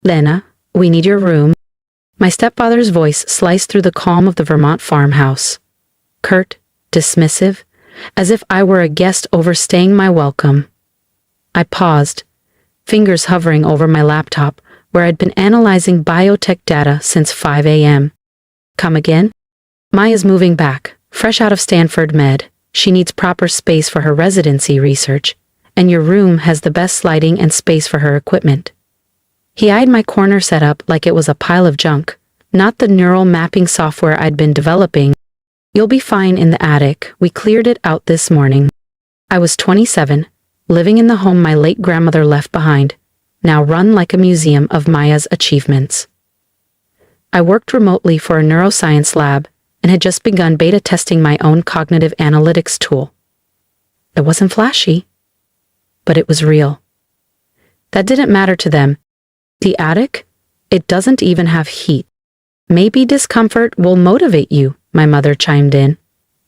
Lena, we need your room. My stepfather's voice sliced through the calm of the Vermont farmhouse. Curt, dismissive, as if I were a guest overstaying my welcome. I paused, fingers hovering over my laptop, where I'd been analyzing biotech data since 5 a.m. Come again? Maya's moving back, fresh out of Stanford Med. She needs proper space for her residency research, and your room has the best lighting and space for her equipment. He eyed my corner setup like it was a pile of junk, not the neural mapping software I'd been developing. You'll be fine in the attic. We cleared it out this morning. I was 27, living in the home my late grandmother left behind, now run like a museum of Maya's achievements. I worked remotely for a neuroscience lab and had just begun beta testing my own cognitive analytics tool. It wasn't flashy, but it was real. That didn't matter to them. The attic? It doesn't even have heat. Maybe discomfort will motivate you, my mother chimed in.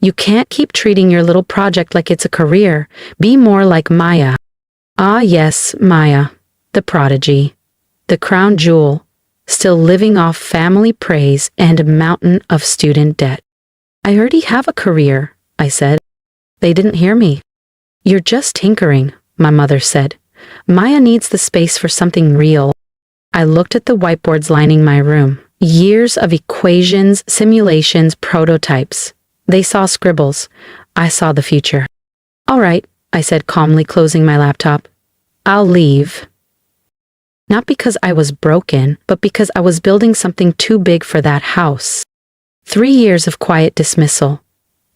You can't keep treating your little project like it's a career. Be more like Maya. Ah yes, Maya, the prodigy, the crown jewel, still living off family praise and a mountain of student debt. I already have a career, I said. They didn't hear me. You're just tinkering, my mother said. Maya needs the space for something real. I looked at the whiteboards lining my room. Years of equations, simulations, prototypes. They saw scribbles. I saw the future. All right, I said calmly, closing my laptop. I'll leave. Not because I was broken, but because I was building something too big for that house. 3 years of quiet dismissal.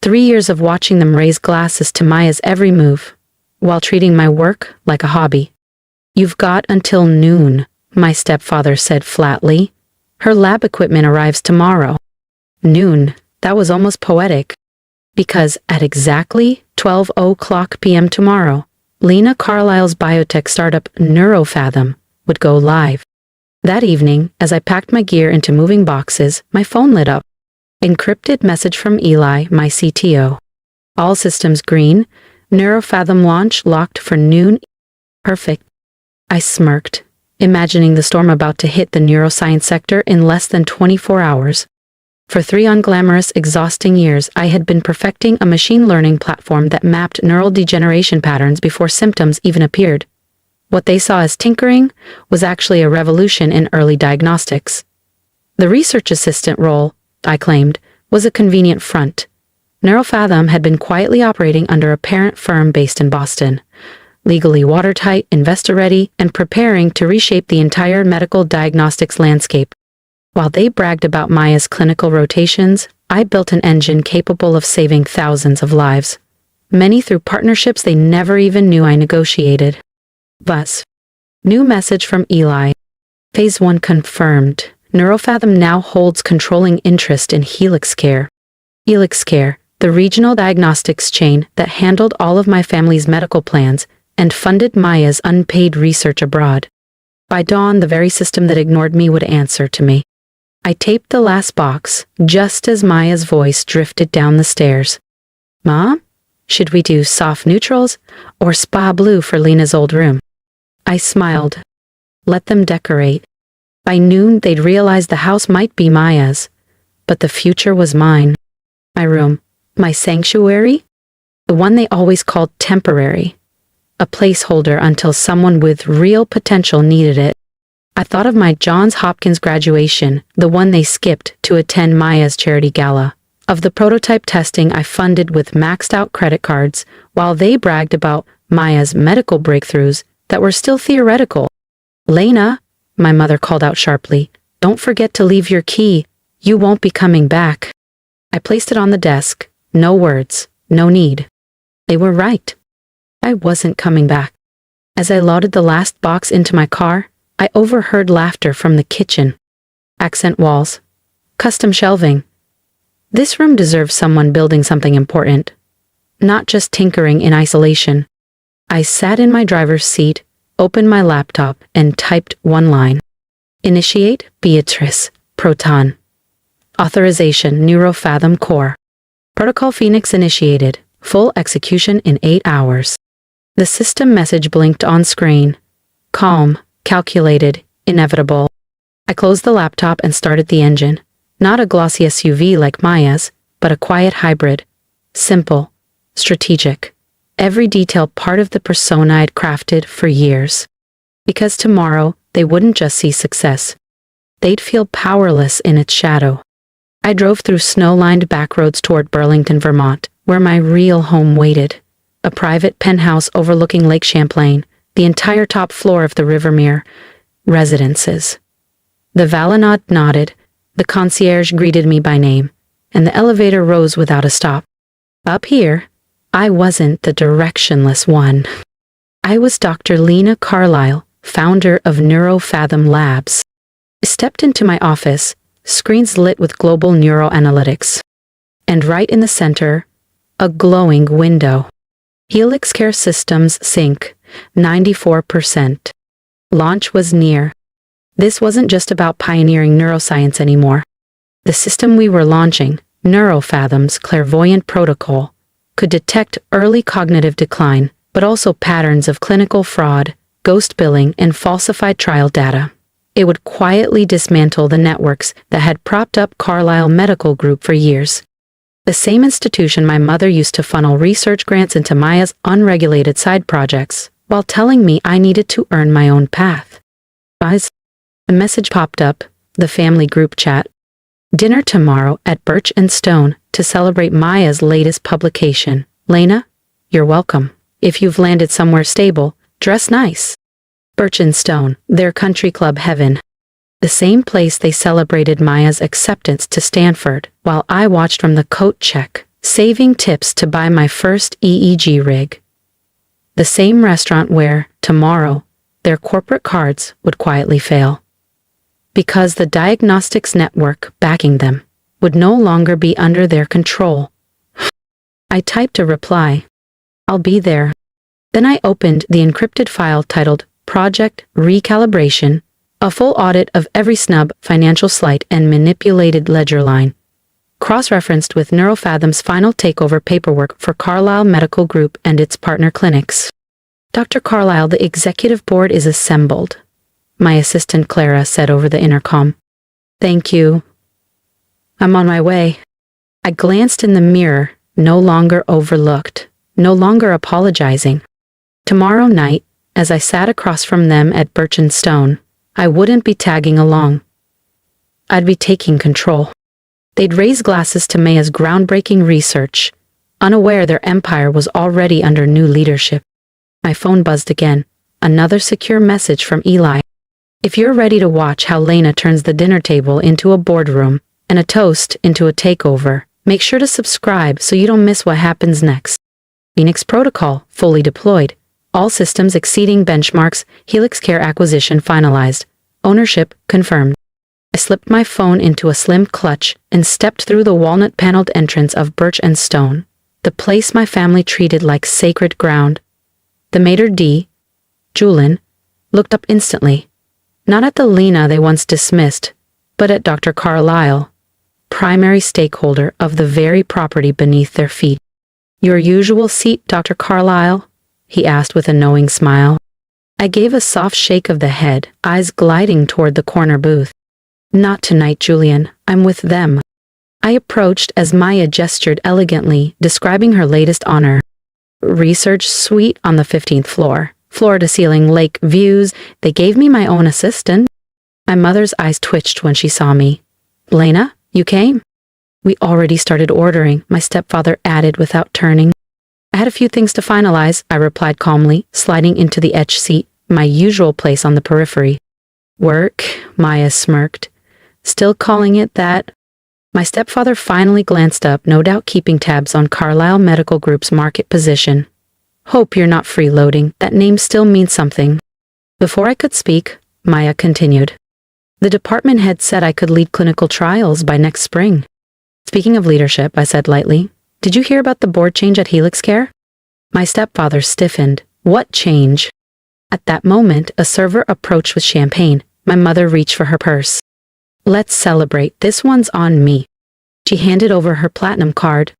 3 years of watching them raise glasses to Maya's every move, while treating my work like a hobby. You've got until noon, my stepfather said flatly. Her lab equipment arrives tomorrow. Noon, that was almost poetic. Because at exactly 12:00 p.m. tomorrow, Lena Carlisle's biotech startup NeuroFathom would go live. That evening, as I packed my gear into moving boxes, my phone lit up. Encrypted message from Eli, my CTO. All systems green. NeuroFathom launch locked for noon. Perfect. I smirked, imagining the storm about to hit the neuroscience sector in less than 24 hours. For 3 unglamorous, exhausting years, I had been perfecting a machine learning platform that mapped neural degeneration patterns before symptoms even appeared. What they saw as tinkering was actually a revolution in early diagnostics. The research assistant role, I claimed, was a convenient front. NeuroFathom had been quietly operating under a parent firm based in Boston, legally watertight, investor-ready, and preparing to reshape the entire medical diagnostics landscape. While they bragged about Maya's clinical rotations, I built an engine capable of saving thousands of lives, many through partnerships they never even knew I negotiated. Buzz. New message from Eli. Phase 1 confirmed. NeuroFathom now holds controlling interest in HelixCare. HelixCare, the regional diagnostics chain that handled all of my family's medical plans and funded Maya's unpaid research abroad. By dawn, the very system that ignored me would answer to me. I taped the last box, just as Maya's voice drifted down the stairs. Mom, should we do soft neutrals or spa blue for Lena's old room? I smiled. Let them decorate. By noon, they'd realize the house might be Maya's, but the future was mine. My room, my sanctuary, the one they always called temporary, a placeholder until someone with real potential needed it. I thought of my Johns Hopkins graduation, the one they skipped to attend Maya's charity gala, of the prototype testing I funded with maxed out credit cards, while they bragged about Maya's medical breakthroughs that were still theoretical. Lena, my mother called out sharply, don't forget to leave your key. You won't be coming back. I placed it on the desk. No words, no need. They were right. I wasn't coming back. As I loaded the last box into my car, I overheard laughter from the kitchen. Accent walls. Custom shelving. This room deserves someone building something important, not just tinkering in isolation. I sat in my driver's seat, opened my laptop, and typed one line. Initiate, Beatrice, Proton. Authorization, NeuroFathom Core. Protocol Phoenix initiated. Full execution in 8 hours. The system message blinked on screen. Calm, calculated, inevitable. I closed the laptop and started the engine. Not a glossy SUV like Maya's, but a quiet hybrid. Simple, strategic. Every detail part of the persona I'd crafted for years. Because tomorrow, they wouldn't just see success. They'd feel powerless in its shadow. I drove through snow-lined back roads toward Burlington, Vermont, where my real home waited. A private penthouse overlooking Lake Champlain, the entire top floor of the Rivermere residences. The valet nodded, the concierge greeted me by name, and the elevator rose without a stop. Up here, I wasn't the directionless one. I was Dr. Lena Carlisle, founder of NeuroFathom Labs. I stepped into my office, screens lit with global neuroanalytics. And right in the center, a glowing window. Helix Care Systems sync, 94%. Launch was near. This wasn't just about pioneering neuroscience anymore. The system we were launching, NeuroFathom's clairvoyant protocol, could detect early cognitive decline, but also patterns of clinical fraud, ghost billing, and falsified trial data. It would quietly dismantle the networks that had propped up Carlisle Medical Group for years. The same institution my mother used to funnel research grants into Maya's unregulated side projects, while telling me I needed to earn my own path. Guys, a message popped up, the family group chat. Dinner tomorrow at Birch and Stone to celebrate Maya's latest publication. Lena, you're welcome. If you've landed somewhere stable, dress nice. Birch and Stone, their country club heaven. The same place they celebrated Maya's acceptance to Stanford, while I watched from the coat check, saving tips to buy my first EEG rig. The same restaurant where, tomorrow, their corporate cards would quietly fail. Because the diagnostics network backing them would no longer be under their control. I typed a reply. I'll be there. Then I opened the encrypted file titled Project Recalibration, a full audit of every snub, financial slight, and manipulated ledger line, cross-referenced with NeuroFathom's final takeover paperwork for Carlisle Medical Group and its partner clinics. Dr. Carlisle, the executive board is assembled, my assistant Clara said over the intercom. Thank you. I'm on my way. I glanced in the mirror, no longer overlooked, no longer apologizing. Tomorrow night, as I sat across from them at Birch and Stone, I wouldn't be tagging along. I'd be taking control. They'd raise glasses to Maya's groundbreaking research, unaware their empire was already under new leadership. My phone buzzed again, another secure message from Eli. If you're ready to watch how Lena turns the dinner table into a boardroom and a toast into a takeover, make sure to subscribe so you don't miss what happens next. Phoenix Protocol, fully deployed. All systems exceeding benchmarks, Helix Care acquisition finalized. Ownership confirmed. I slipped my phone into a slim clutch and stepped through the walnut-paneled entrance of Birch and Stone, the place my family treated like sacred ground. The maitre d', Julin, looked up instantly, not at the Lena they once dismissed, but at Dr. Carlisle, primary stakeholder of the very property beneath their feet. Your usual seat, Dr. Carlisle? He asked with a knowing smile. I gave a soft shake of the head, eyes gliding toward the corner booth. Not tonight, Julian. I'm with them. I approached as Maya gestured elegantly, describing her latest honor. Research suite on the 15th floor. Floor-to-ceiling lake views. They gave me my own assistant. My mother's eyes twitched when she saw me. Lena, you came? We already started ordering, my stepfather added without turning. I had a few things to finalize, I replied calmly, sliding into the edge seat, my usual place on the periphery. Work, Maya smirked. Still calling it that? My stepfather finally glanced up, no doubt keeping tabs on Carlisle Medical Group's market position. Hope you're not freeloading, that name still means something. Before I could speak, Maya continued. The department head said I could lead clinical trials by next spring. Speaking of leadership, I said lightly, did you hear about the board change at Helix Care? My stepfather stiffened. What change? At that moment, a server approached with champagne. My mother reached for her purse. Let's celebrate. This one's on me. She handed over her platinum card.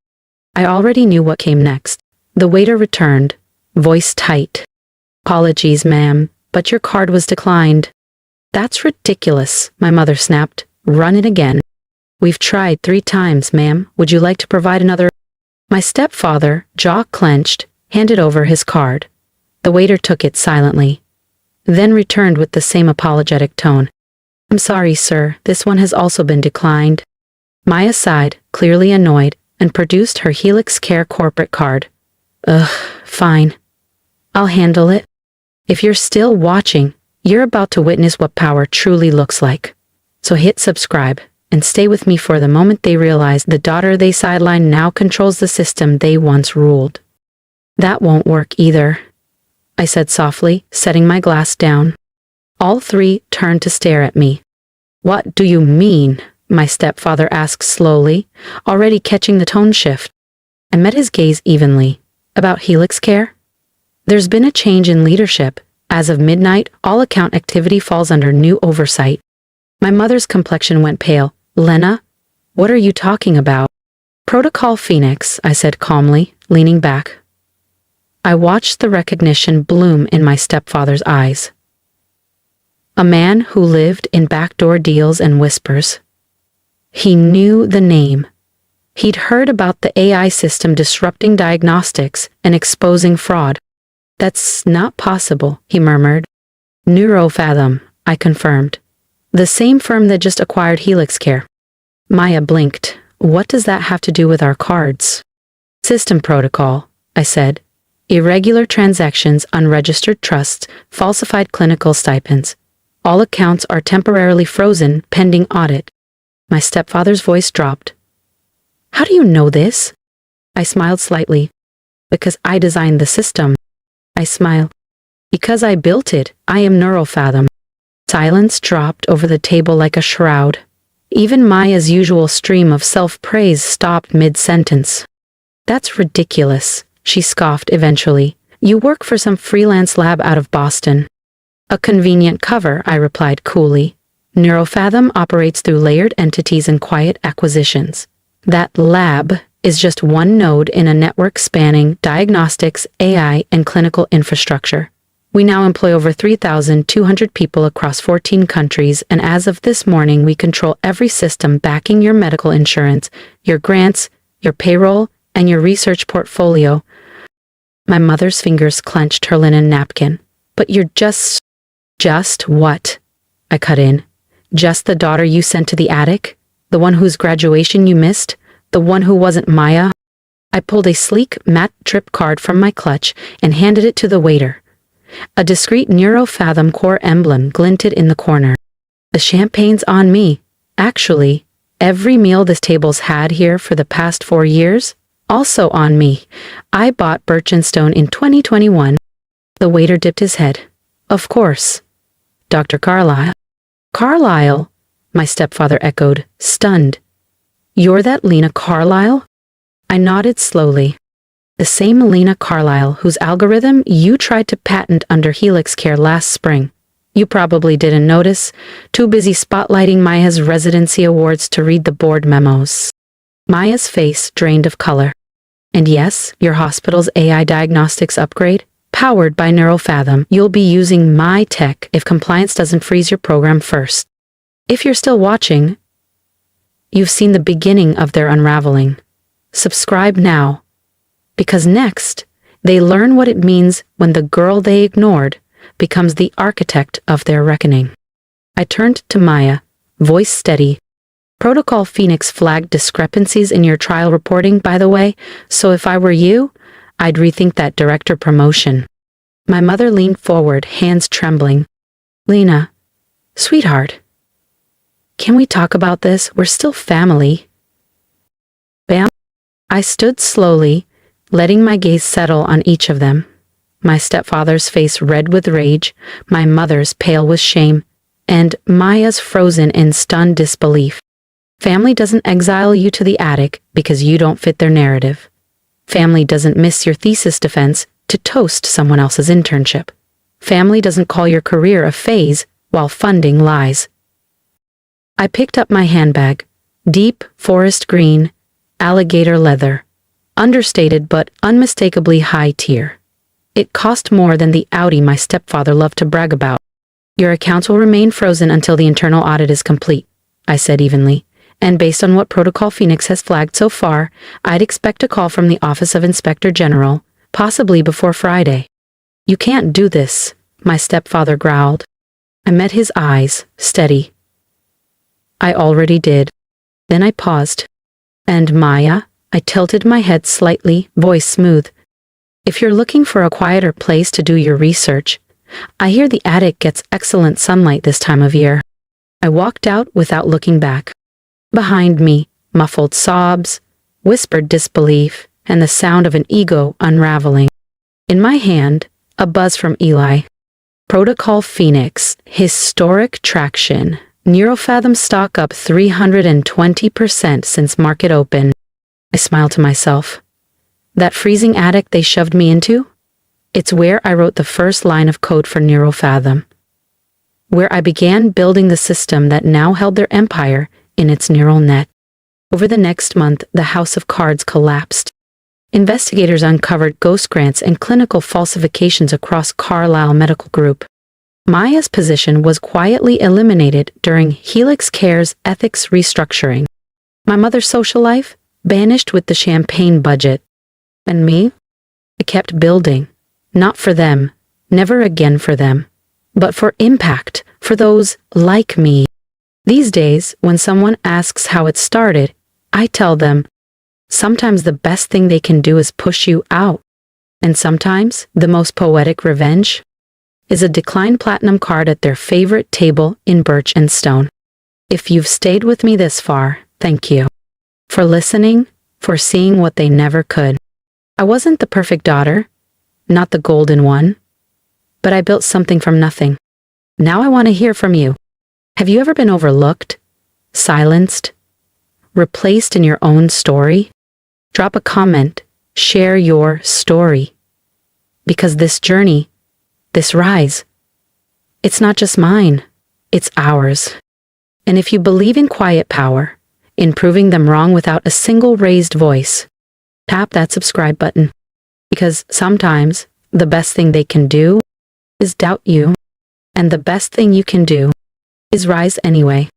I already knew what came next. The waiter returned, voice tight. Apologies, ma'am, but your card was declined. That's ridiculous, my mother snapped. Run it again. We've tried 3 times, ma'am. Would you like to provide another? My stepfather, jaw clenched, handed over his card. The waiter took it silently, then returned with the same apologetic tone. I'm sorry, sir, this one has also been declined. Maya sighed, clearly annoyed, and produced her Helix Care corporate card. Ugh, fine. I'll handle it. If you're still watching, you're about to witness what power truly looks like. So hit subscribe and stay with me for the moment they realize the daughter they sidelined now controls the system they once ruled. That won't work either, I said softly, setting my glass down. All 3 turned to stare at me. What do you mean? My stepfather asked slowly, already catching the tone shift. I met his gaze evenly. About Helix Care? There's been a change in leadership. As of midnight, all account activity falls under new oversight. My mother's complexion went pale. Lena, what are you talking about? Protocol Phoenix, I said calmly, leaning back. I watched the recognition bloom in my stepfather's eyes. A man who lived in backdoor deals and whispers. He knew the name. He'd heard about the AI system disrupting diagnostics and exposing fraud. That's not possible, he murmured. Neurofathom, I confirmed. The same firm that just acquired Helix Care. Maya blinked. What does that have to do with our cards? System protocol, I said. Irregular transactions, unregistered trusts, falsified clinical stipends. All accounts are temporarily frozen pending audit. My stepfather's voice dropped. How do you know this? I smiled slightly. Because I designed the system. I smiled. Because I built it, I am Neurofathom. Silence dropped over the table like a shroud. Even Maya's usual stream of self-praise stopped mid-sentence. That's ridiculous, she scoffed eventually. You work for some freelance lab out of Boston. A convenient cover, I replied coolly. Neurofathom operates through layered entities and quiet acquisitions. That lab is just one node in a network spanning diagnostics, AI, and clinical infrastructure. We now employ over 3,200 people across 14 countries, and as of this morning, we control every system backing your medical insurance, your grants, your payroll, and your research portfolio. My mother's fingers clenched her linen napkin. But you're just what? I cut in. Just the daughter you sent to the attic? The one whose graduation you missed? The one who wasn't Maya? I pulled a sleek, matte trip card from my clutch and handed it to the waiter. A discreet Neurofathom core emblem glinted in the corner. The champagne's on me. Actually, every meal this table's had here for the past 4 years, also on me. I bought Birchenstone in 2021. The waiter dipped his head. Of course. Dr. Carlyle. Carlyle, my stepfather echoed, stunned. You're that Lena Carlyle? I nodded slowly. The same Lena Carlyle whose algorithm you tried to patent under Helix Care last spring. You probably didn't notice, too busy spotlighting Maya's residency awards to read the board memos. Maya's face drained of color. And yes, your hospital's AI diagnostics upgrade, powered by Neurofathom, you'll be using my tech if compliance doesn't freeze your program first. If you're still watching, you've seen the beginning of their unraveling. Subscribe now. Because next, they learn what it means when the girl they ignored becomes the architect of their reckoning. I turned to Maya, voice steady. Protocol Phoenix flagged discrepancies in your trial reporting, by the way, so if I were you, I'd rethink that director promotion. My mother leaned forward, hands trembling. Lena, sweetheart, can we talk about this? We're still family. Bam. I stood slowly, letting my gaze settle on each of them. My stepfather's face red with rage, my mother's pale with shame, and Maya's frozen in stunned disbelief. Family doesn't exile you to the attic because you don't fit their narrative. Family doesn't miss your thesis defense to toast someone else's internship. Family doesn't call your career a phase while funding lies. I picked up my handbag, deep forest green, alligator leather, understated but unmistakably high tier. It cost more than the Audi my stepfather loved to brag about. Your accounts will remain frozen until the internal audit is complete, I said evenly. And based on what Protocol Phoenix has flagged so far, I'd expect a call from the Office of Inspector General, possibly before Friday. You can't do this, my stepfather growled. I met his eyes, steady. I already did. Then I paused. And Maya, I tilted my head slightly, voice smooth. If you're looking for a quieter place to do your research, I hear the attic gets excellent sunlight this time of year. I walked out without looking back. Behind me, muffled sobs, whispered disbelief, and the sound of an ego unraveling. In my hand, a buzz from Eli. Protocol Phoenix, historic traction. Neurofathom stock up 320% since market open. I smiled to myself. That freezing attic they shoved me into? It's where I wrote the first line of code for Neurofathom. Where I began building the system that now held their empire in its neural net. Over the next month, the house of cards collapsed. Investigators uncovered ghost grants and clinical falsifications across Carlyle Medical Group. Maya's position was quietly eliminated during Helix Care's ethics restructuring. My mother's social life banished with the champagne budget. And me? I kept building. Not for them, never again for them, but for impact, for those like me. These days, when someone asks how it started, I tell them, sometimes the best thing they can do is push you out. And sometimes, the most poetic revenge is a declined platinum card at their favorite table in Birch and Stone. If you've stayed with me this far, thank you. For listening, for seeing what they never could. I wasn't the perfect daughter, not the golden one, but I built something from nothing. Now I want to hear from you. Have you ever been overlooked, silenced, replaced in your own story? Drop a comment, share your story. Because this journey, this rise, it's not just mine, it's ours. And if you believe in quiet power, in proving them wrong without a single raised voice, tap that subscribe button. Because sometimes the best thing they can do is doubt you, and the best thing you can do is rise anyway.